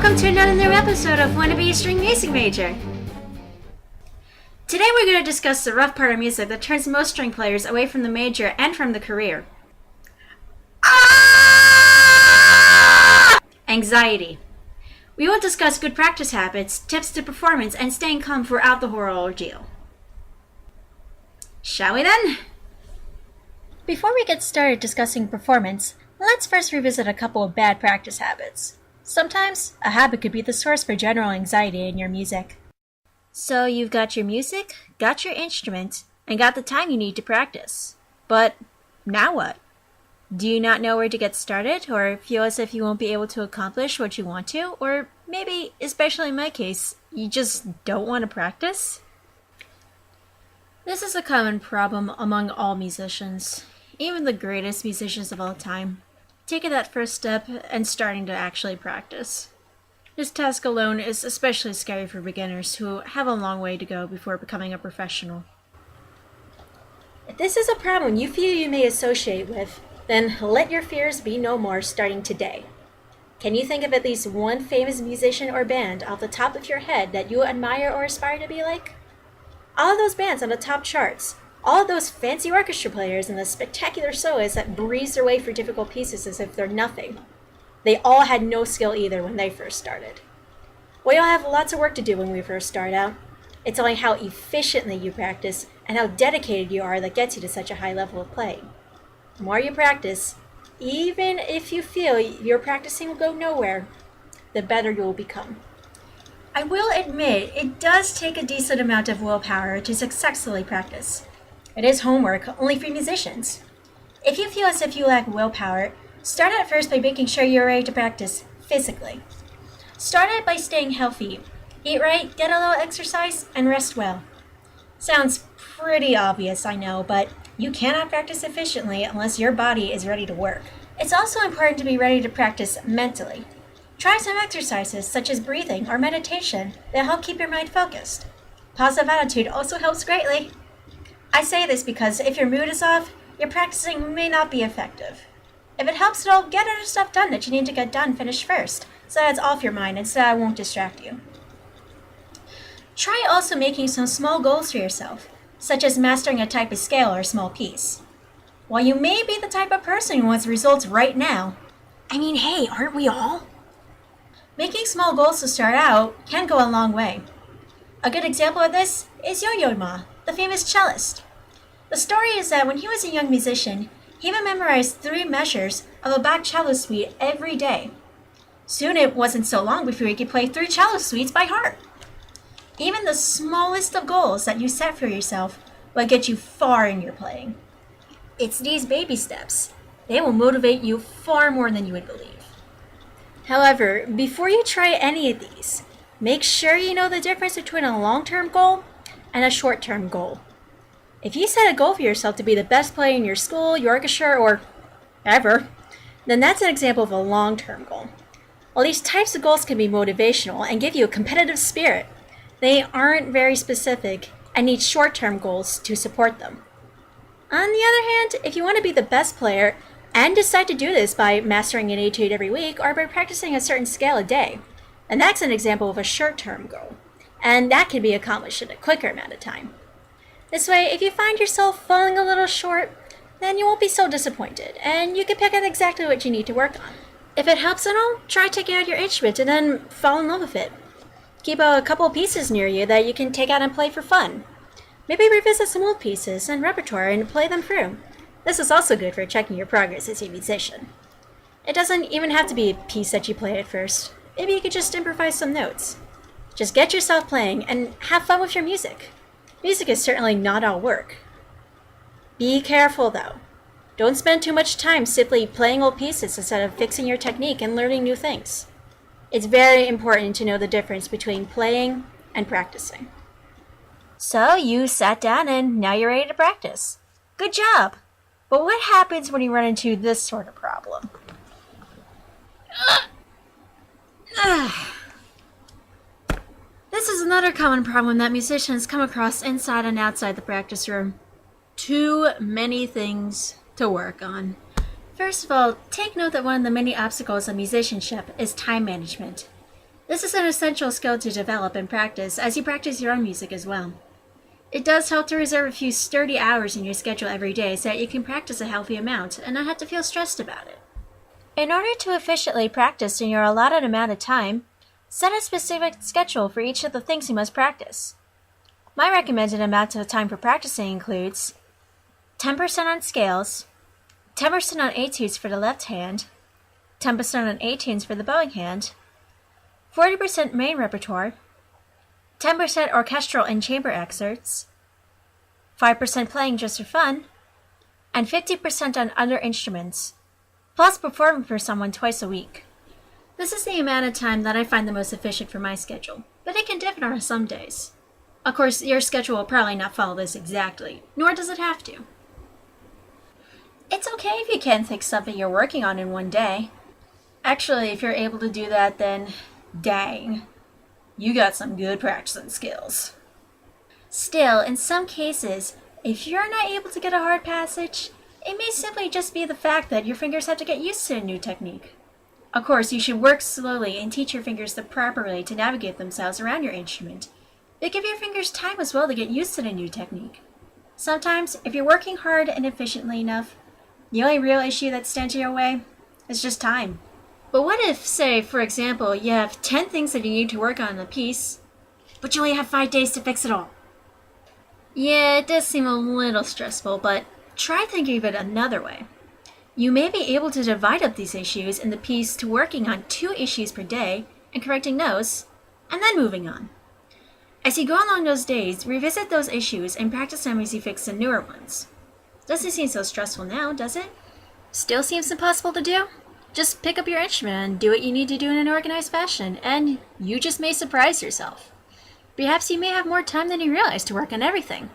Welcome to another new episode of Wanna Be a String Music Major. Today we're going to discuss the rough part of music that turns most string players away from the major and from the career. Anxiety. We will discuss good practice habits, tips to performance, and staying calm throughout the whole ordeal. Shall we then? Before we get started discussing performance, let's first revisit a couple of bad practice habits. Sometimes, a habit could be the source for general anxiety in your music. So you've got your music, got your instrument, and got the time you need to practice. But now what? Do you not know where to get started, or feel as if you won't be able to accomplish what you want to, or maybe, especially in my case, you just don't want to practice? This is a common problem among all musicians, even the greatest musicians of all time. Taking that first step and starting to actually practice. This task alone is especially scary for beginners who have a long way to go before becoming a professional. If this is a problem you feel you may associate with, then let your fears be no more starting today. Can you think of at least one famous musician or band off the top of your head that you admire or aspire to be like? All of those bands on the top charts, all of those fancy orchestra players and the spectacular soloists that breeze their way through difficult pieces as if they're nothing. They all had no skill either when they first started. We all have lots of work to do when we first start out. It's only how efficiently you practice and how dedicated you are that gets you to such a high level of playing. The more you practice, even if you feel your practicing will go nowhere, the better you will become. I will admit, it does take a decent amount of willpower to successfully practice. It is homework only for musicians. If you feel as if you lack willpower, start at first by making sure you're ready to practice physically. Start it by staying healthy. Eat right, get a little exercise, and rest well. Sounds pretty obvious, I know, but you cannot practice efficiently unless your body is ready to work. It's also important to be ready to practice mentally. Try some exercises such as breathing or meditation that help keep your mind focused. Positive attitude also helps greatly. I say this because if your mood is off, your practicing may not be effective. If it helps at all, get other stuff done that you need to get done finished first, so that it's off your mind and so that it won't distract you. Try also making some small goals for yourself, such as mastering a type of scale or small piece. While you may be the type of person who wants results right now, hey, aren't we all? Making small goals to start out can go a long way. A good example of this is Yo-Yo Ma, the famous cellist. The story is that when he was a young musician, he would memorize 3 measures of a Bach cello suite every day. Soon it wasn't so long before he could play 3 cello suites by heart. Even the smallest of goals that you set for yourself will get you far in your playing. It's these baby steps. They will motivate you far more than you would believe. However, before you try any of these, make sure you know the difference between a long-term goal and a short-term goal. If you set a goal for yourself to be the best player in your school, your orchestra, or ever, then that's an example of a long-term goal. While these types of goals can be motivational and give you a competitive spirit, they aren't very specific and need short-term goals to support them. On the other hand, if you want to be the best player and decide to do this by mastering an etude every week or by practicing a certain scale a day, then that's an example of a short-term goal, and that can be accomplished in a quicker amount of time. This way, if you find yourself falling a little short, then you won't be so disappointed, and you can pick out exactly what you need to work on. If it helps at all, try taking out your instrument and then fall in love with it. Keep a couple of pieces near you that you can take out and play for fun. Maybe revisit some old pieces and repertoire and play them through. This is also good for checking your progress as a musician. It doesn't even have to be a piece that you play at first. Maybe you could just improvise some notes. Just get yourself playing and have fun with your music. Music is certainly not all work. Be careful though. Don't spend too much time simply playing old pieces instead of fixing your technique and learning new things. It's very important to know the difference between playing and practicing. So you sat down and now you're ready to practice. Good job! But what happens when you run into this sort of problem? This is another common problem that musicians come across inside and outside the practice room. Too many things to work on. First of all, take note that one of the many obstacles of musicianship is time management. This is an essential skill to develop and practice as you practice your own music as well. It does help to reserve a few sturdy hours in your schedule every day so that you can practice a healthy amount and not have to feel stressed about it. In order to efficiently practice in your allotted amount of time, set a specific schedule for each of the things you must practice. My recommended amount of time for practicing includes 10% on scales, 10% on etudes for the left hand, 10% on A-tunes for the bowing hand, 40% main repertoire, 10% orchestral and chamber excerpts, 5% playing just for fun, and 50% on other instruments, plus performing for someone twice a week. This is the amount of time that I find the most efficient for my schedule, but it can differ on some days. Of course, your schedule will probably not follow this exactly, nor does it have to. It's okay if you can't think something you're working on in one day. Actually, if you're able to do that, then dang, you got some good practicing skills. Still, in some cases, if you're not able to get a hard passage, it may simply just be the fact that your fingers have to get used to a new technique. Of course, you should work slowly and teach your fingers the proper way to navigate themselves around your instrument, but give your fingers time as well to get used to the new technique. Sometimes, if you're working hard and efficiently enough, the only real issue that stands in your way is just time. But what if, say, for example, you have 10 things that you need to work on in a piece, but you only have 5 days to fix it all? Yeah, it does seem a little stressful, but try thinking of it another way. You may be able to divide up these issues in the piece to working on 2 issues per day and correcting those, and then moving on. As you go along those days, revisit those issues and practice them as you fix the newer ones. Doesn't seem so stressful now, does it? Still seems impossible to do? Just pick up your instrument and do what you need to do in an organized fashion, and you just may surprise yourself. Perhaps you may have more time than you realize to work on everything.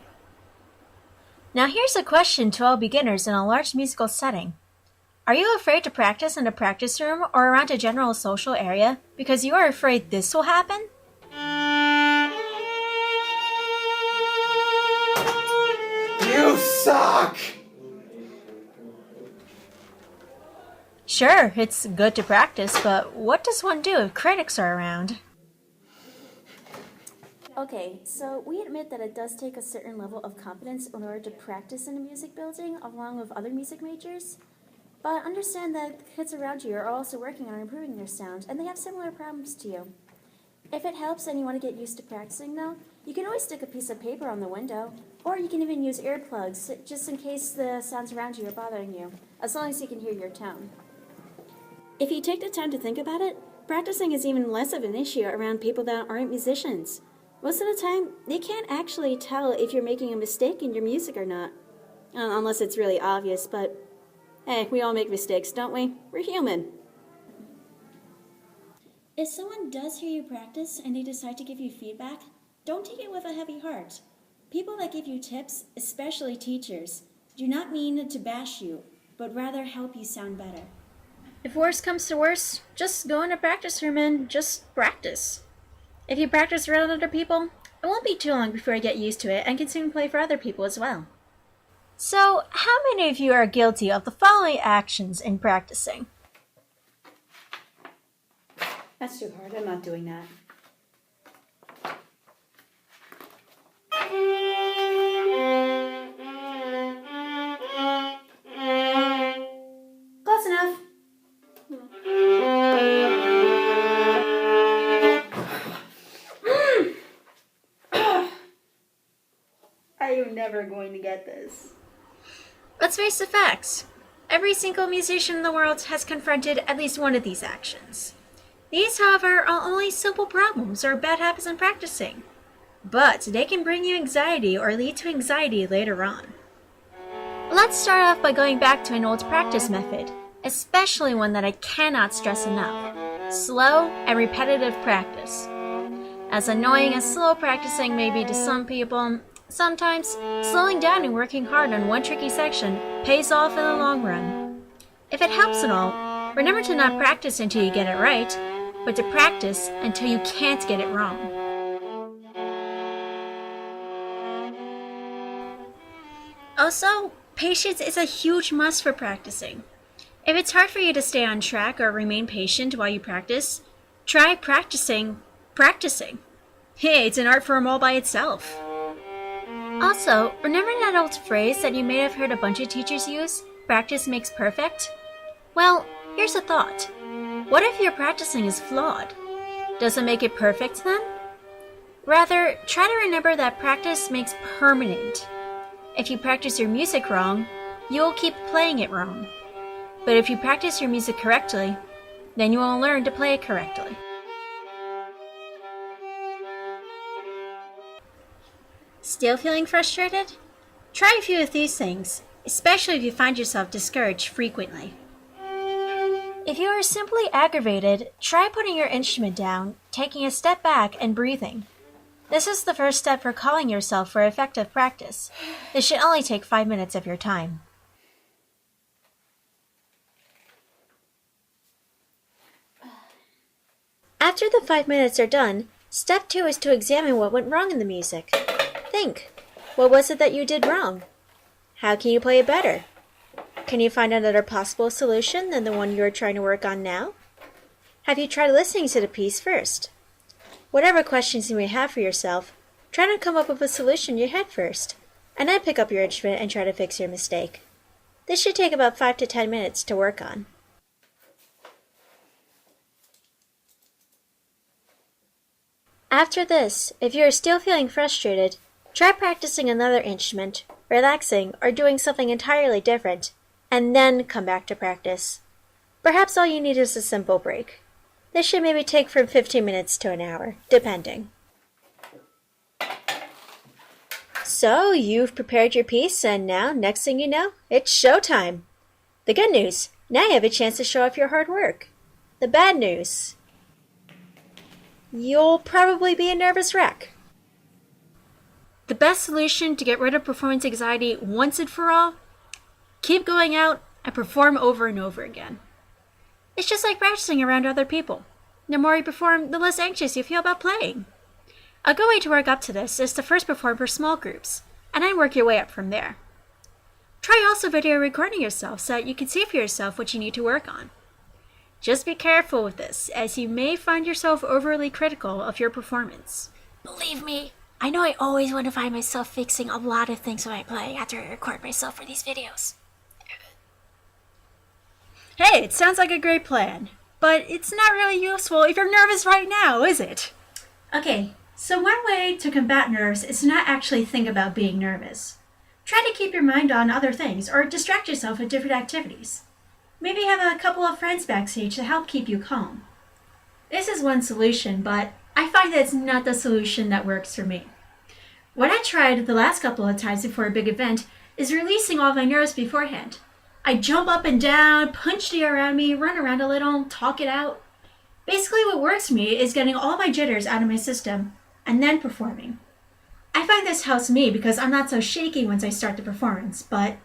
Now here's a question to all beginners in a large musical setting. Are you afraid to practice in a practice room or around a general social area because you are afraid this will happen? You suck! Sure, it's good to practice, but what does one do if critics are around? Okay, so we admit that it does take a certain level of competence in order to practice in a music building along with other music majors, but understand that the kids around you are also working on improving their sound, and they have similar problems to you. If it helps and you want to get used to practicing though, you can always stick a piece of paper on the window, or you can even use earplugs just in case the sounds around you are bothering you, as long as you can hear your tone. If you take the time to think about it, practicing is even less of an issue around people that aren't musicians. Most of the time, they can't actually tell if you're making a mistake in your music or not. Unless it's really obvious, but hey, we all make mistakes, don't we? We're human. If someone does hear you practice and they decide to give you feedback, don't take it with a heavy heart. People that give you tips, especially teachers, do not mean to bash you, but rather help you sound better. If worse comes to worse, just go in a practice room and just practice. If you practice around other people, it won't be too long before you get used to it and can soon play for other people as well. So, how many of you are guilty of the following actions in practicing? That's too hard, I'm not doing that. Close enough. Are you never going to get this? Let's face the facts. Every single musician in the world has confronted at least one of these actions. These, however, are only simple problems or bad habits in practicing, but they can bring you anxiety or lead to anxiety later on. Let's start off by going back to an old practice method, especially one that I cannot stress enough: slow and repetitive practice. As annoying as slow practicing may be to some people, sometimes slowing down and working hard on one tricky section pays off in the long run. If it helps at all, remember to not practice until you get it right, but to practice until you can't get it wrong. Also, patience is a huge must for practicing. If it's hard for you to stay on track or remain patient while you practice, Try practicing. Hey, it's an art form all by itself. Also, remember that old phrase that you may have heard a bunch of teachers use? Practice makes perfect? Well, here's a thought. What if your practicing is flawed? Does it make it perfect then? Rather, try to remember that practice makes permanent. If you practice your music wrong, you will keep playing it wrong. But if you practice your music correctly, then you will learn to play it correctly. Still feeling frustrated? Try a few of these things, especially if you find yourself discouraged frequently. If you are simply aggravated, try putting your instrument down, taking a step back, and breathing. This is the first step for calling yourself for effective practice. This should only take 5 minutes of your time. After the 5 minutes are done, step 2 is to examine what went wrong in the music. Think, what was it that you did wrong? How can you play it better? Can you find another possible solution than the one you are trying to work on now? Have you tried listening to the piece first? Whatever questions you may have for yourself, try to come up with a solution in your head first, and then pick up your instrument and try to fix your mistake. This should take about 5 to 10 minutes to work on. After this, if you are still feeling frustrated, try practicing another instrument, relaxing, or doing something entirely different, and then come back to practice. Perhaps all you need is a simple break. This should maybe take from 15 minutes to an hour, depending. So, you've prepared your piece, and now, next thing you know, it's showtime! The good news, now you have a chance to show off your hard work. The bad news, you'll probably be a nervous wreck. The best solution to get rid of performance anxiety once and for all? Keep going out and perform over and over again. It's just like practicing around other people. The more you perform, the less anxious you feel about playing. A good way to work up to this is to first perform for small groups, and then work your way up from there. Try also video recording yourself so that you can see for yourself what you need to work on. Just be careful with this, as you may find yourself overly critical of your performance. Believe me, I know I always want to find myself fixing a lot of things when I play after I record myself for these videos. Hey, it sounds like a great plan, but it's not really useful if you're nervous right now, is it? Okay, so one way to combat nerves is to not actually think about being nervous. Try to keep your mind on other things or distract yourself with different activities. Maybe have a couple of friends backstage to help keep you calm. This is one solution, but I find that it's not the solution that works for me. What I tried the last couple of times before a big event is releasing all of my nerves beforehand. I jump up and down, punch the air around me, run around a little, talk it out. Basically what works for me is getting all my jitters out of my system and then performing. I find this helps me because I'm not so shaky once I start the performance, but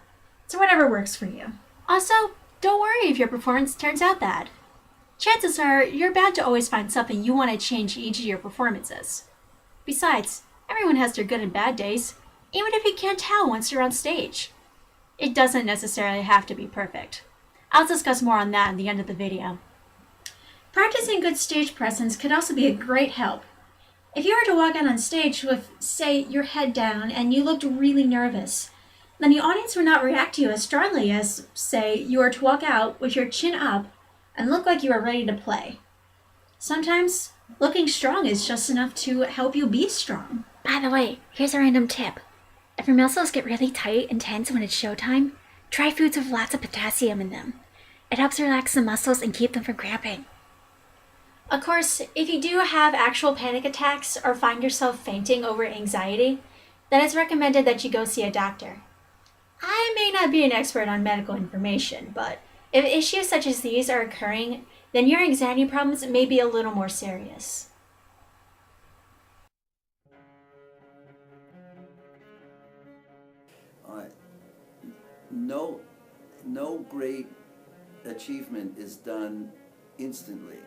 it's whatever works for you. Also, don't worry if your performance turns out bad. Chances are you're bound to always find something you want to change in each of your performances. Besides, everyone has their good and bad days, even if you can't tell once you're on stage. It doesn't necessarily have to be perfect. I'll discuss more on that in the end of the video. Practicing good stage presence can also be a great help. If you were to walk out on stage with, say, your head down and you looked really nervous, then the audience would not react to you as strongly as, say, you were to walk out with your chin up and look like you were ready to play. Sometimes, looking strong is just enough to help you be strong. By the way, here's a random tip. If your muscles get really tight and tense when it's showtime, try foods with lots of potassium in them. It helps relax the muscles and keep them from cramping. Of course, if you do have actual panic attacks or find yourself fainting over anxiety, then it's recommended that you go see a doctor. I may not be an expert on medical information, but if issues such as these are occurring, then your anxiety problems may be a little more serious. No great achievement is done instantly.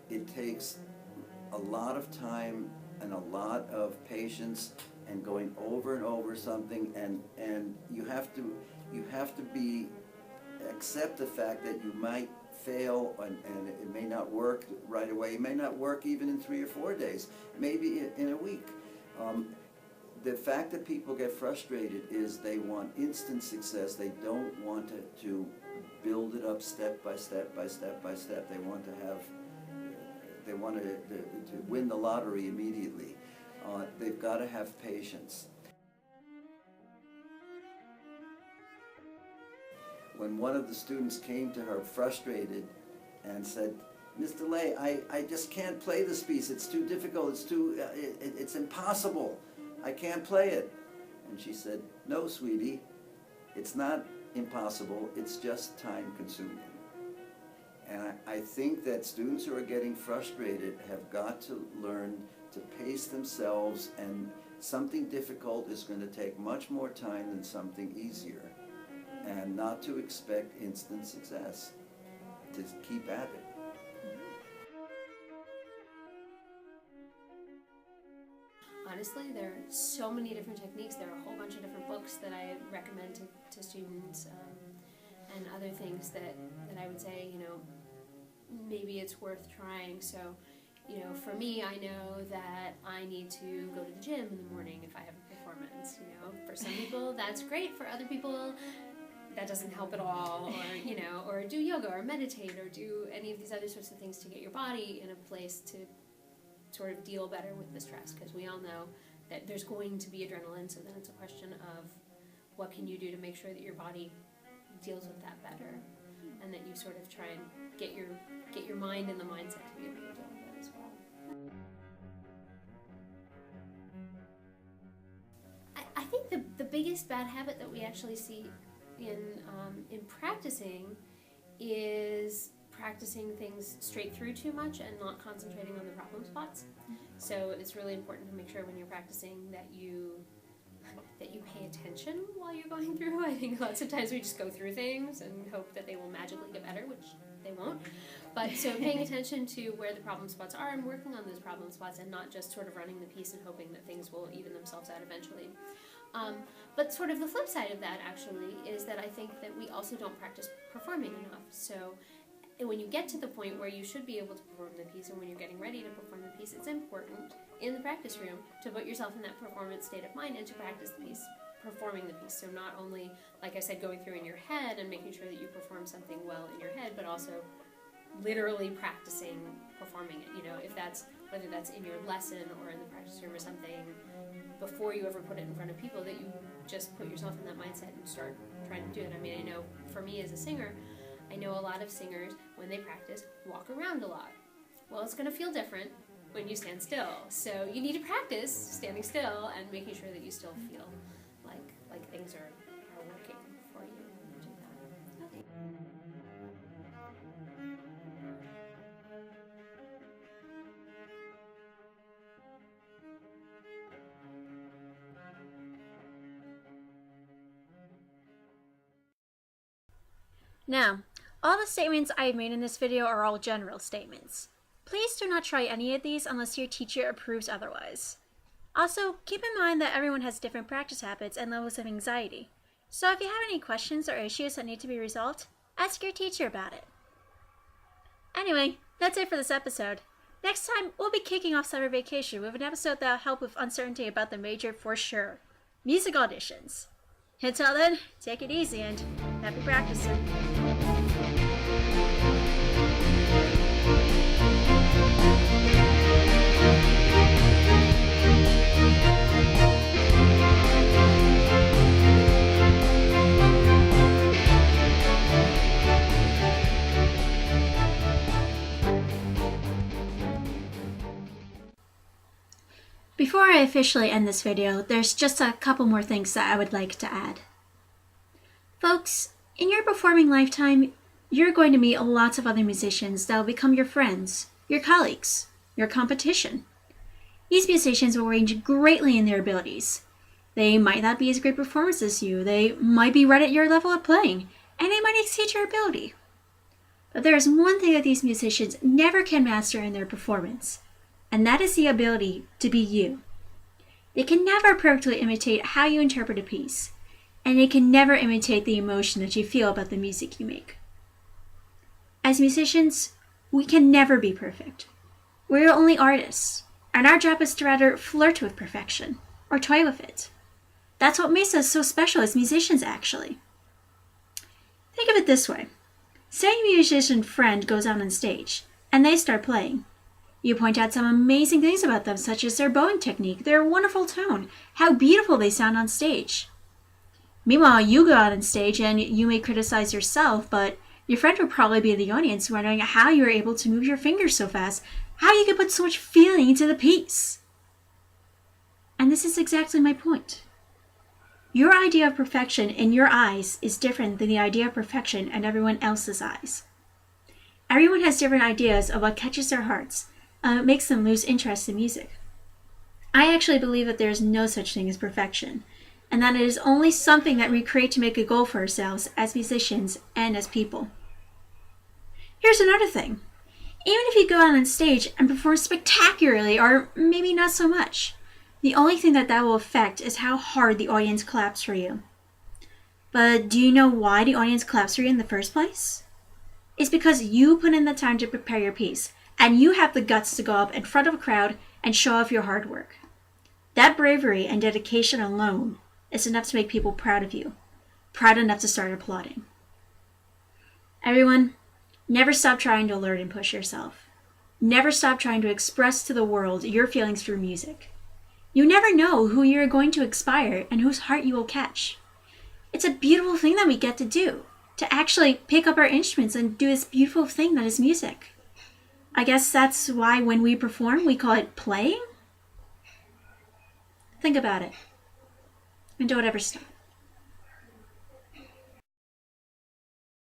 It takes a lot of time and a lot of patience and going over and over something, and you have to accept the fact that you might fail, and it may not work right away. It may not work even in 3 or 4 days, maybe in a week. The fact that people get frustrated is they want instant success. They don't want to build it up step by step by step by step. They want to win the lottery immediately. They've got to have patience. When one of the students came to her frustrated and said, "Miss DeLay, I just can't play this piece. It's too difficult. It's impossible. I can't play it." And she said, "No, sweetie, it's not impossible. It's just time consuming." And I think that students who are getting frustrated have got to learn to pace themselves, and something difficult is going to take much more time than something easier, and not to expect instant success, to keep at it. Honestly, there are so many different techniques. There are a whole bunch of different books that I recommend to students, and other things that I would say, maybe it's worth trying. So, for me, I know that I need to go to the gym in the morning if I have a performance. For some people that's great. For other people, that doesn't help at all. Or, or do yoga or meditate or do any of these other sorts of things to get your body in a place to sort of deal better with the stress, because we all know that there's going to be adrenaline, so then it's a question of what can you do to make sure that your body deals with that better, and that you sort of try and get your mind in the mindset to be able to deal with it as well. I think the biggest bad habit that we actually see in practicing is practicing things straight through too much and not concentrating on the problem spots. So it's really important to make sure when you're practicing that you pay attention while you're going through. I think lots of times we just go through things and hope that they will magically get better, which they won't. But so paying attention to where the problem spots are and working on those problem spots, and not just sort of running the piece and hoping that things will even themselves out eventually. But sort of the flip side of that actually is that I think that we also don't practice performing enough. So when you get to the point where you should be able to perform the piece, and when you're getting ready to perform the piece, it's important in the practice room to put yourself in that performance state of mind and to practice the piece, performing the piece. So not only, like I said, going through in your head and making sure that you perform something well in your head, but also literally practicing performing it. If that's, whether that's in your lesson or in the practice room or something, before you ever put it in front of people, that you just put yourself in that mindset and start trying to do it. I mean, I know for me as a singer, I know a lot of singers, when they practice, walk around a lot. Well, it's going to feel different when you stand still. So you need to practice standing still and making sure that you still feel like things are working for you when you do that. Okay. Now, all the statements I have made in this video are all general statements. Please do not try any of these unless your teacher approves otherwise. Also, keep in mind that everyone has different practice habits and levels of anxiety. So if you have any questions or issues that need to be resolved, ask your teacher about it. Anyway, that's it for this episode. Next time, we'll be kicking off summer vacation with an episode that'll help with uncertainty about the major for sure: music auditions. Until then, take it easy and happy practicing. Before I officially end this video, there's just a couple more things that I would like to add. Folks, in your performing lifetime, you're going to meet lots of other musicians that will become your friends, your colleagues, your competition. These musicians will range greatly in their abilities. They might not be as great performers as you, they might be right at your level of playing, and they might exceed your ability. But there is one thing that these musicians never can master in their performance, and that is the ability to be you. They can never perfectly imitate how you interpret a piece, and they can never imitate the emotion that you feel about the music you make. As musicians, we can never be perfect. We're only artists, and our job is to rather flirt with perfection, or toy with it. That's what makes us so special as musicians, actually. Think of it this way. Say a musician friend goes out on stage, and they start playing. You point out some amazing things about them, such as their bowing technique, their wonderful tone, how beautiful they sound on stage. Meanwhile, you go out on stage and you may criticize yourself, but your friend would probably be in the audience wondering how you were able to move your fingers so fast, how you could put so much feeling into the piece. And this is exactly my point. Your idea of perfection in your eyes is different than the idea of perfection in everyone else's eyes. Everyone has different ideas of what catches their hearts, and what makes them lose interest in music. I actually believe that there is no such thing as perfection, and that it is only something that we create to make a goal for ourselves as musicians and as people. Here's another thing. Even if you go out on stage and perform spectacularly, or maybe not so much, the only thing that will affect is how hard the audience claps for you. But do you know why the audience claps for you in the first place? It's because you put in the time to prepare your piece, and you have the guts to go up in front of a crowd and show off your hard work. That bravery and dedication alone is enough to make people proud of you, proud enough to start applauding. Everyone, never stop trying to learn and push yourself. Never stop trying to express to the world your feelings through music. You never know who you're going to inspire and whose heart you will catch. It's a beautiful thing that we get to do, to actually pick up our instruments and do this beautiful thing that is music. I guess that's why when we perform, we call it playing? Think about it. And don't ever stop.